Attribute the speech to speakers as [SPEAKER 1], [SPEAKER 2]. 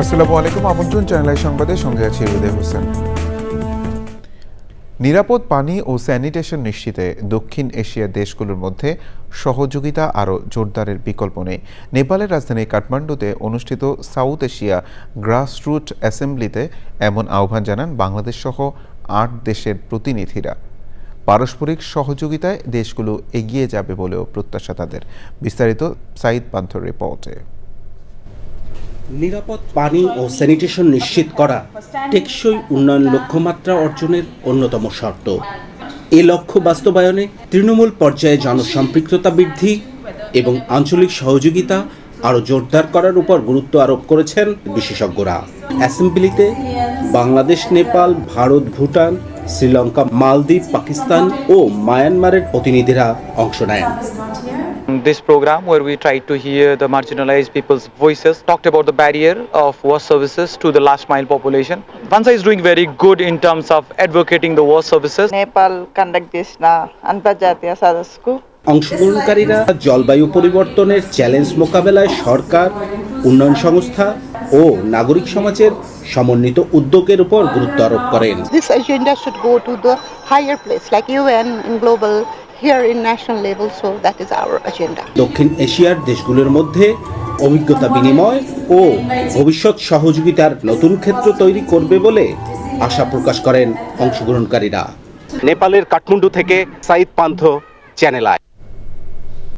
[SPEAKER 1] আসসালামু আলাইকুম, আমন্ত্রণ চ্যানেল সংবাদে, সঙ্গে আছি উদয় হোসেন। নিরাপদ পানি ও স্যানিটেশন নিশ্চিতে দক্ষিণ এশিয়ার দেশগুলোর মধ্যে সহযোগিতা আরও জোরদারের বিকল্প নেই। নেপালের রাজধানী কাঠমান্ডুতে অনুষ্ঠিত সাউথ এশিয়া গ্রাসরুট অ্যাসেম্বলিতে এমন আহ্বান জানান বাংলাদেশ সহ ৮ দেশের প্রতিনিধিরা। পারস্পরিক সহযোগিতায় দেশগুলো এগিয়ে যাবে বলেও প্রত্যাশা তাদের। বিস্তারিত সাইদ পান্থর রিপোর্টে।
[SPEAKER 2] নিরাপদ পানি ও স্যানিটেশন নিশ্চিত করা টেকসই উন্নয়ন লক্ষ্যমাত্রা অর্জনের অন্যতম শর্ত। এ লক্ষ্য বাস্তবায়নে তৃণমূল পর্যায়ে জনসম্পৃক্ততা বৃদ্ধি এবং আঞ্চলিক সহযোগিতা আরও জোরদার করার উপর গুরুত্ব আরোপ করেছেন বিশেষজ্ঞরা। অ্যাসেম্বলিতে বাংলাদেশ, নেপাল, ভারত, ভুটান, শ্রীলঙ্কা, মালদ্বীপ, পাকিস্তান ও মায়ানমারের প্রতিনিধিরা অংশ নেন।
[SPEAKER 3] This program, where we tried to hear the marginalized people's voices, talked about the barrier of water services to the last mile population. Vansa is doing very good in terms of advocating the water services.
[SPEAKER 4] Nepal conduct this na Antarjatiya Sadasku.
[SPEAKER 2] অংশগ্রহণকারীরা জলবায়ু পরিবর্তনের challenge মোকাবেলায় সরকার, উন্নয়ন সংস্থা ও নাগরিক সমাজের সমন্বিত উদ্যোগের উপর গুরুত্ব আরোপ করেন।
[SPEAKER 4] This agenda should go to the higher place like UN in global, here in national level, so that is our agenda.
[SPEAKER 2] দক্ষিণ এশিয়ার দেশগুলোর মধ্যে অভিজ্ঞতা বিনিময় ও ভবিষ্যৎ সহযোগিতার নতুন ক্ষেত্র তৈরি করবে বলে আশা প্রকাশ করেন অংশগ্রহণকারীরা।
[SPEAKER 5] নেপালের কাঠমান্ডু থেকে সাইদ পান্থ, চ্যানেল আই।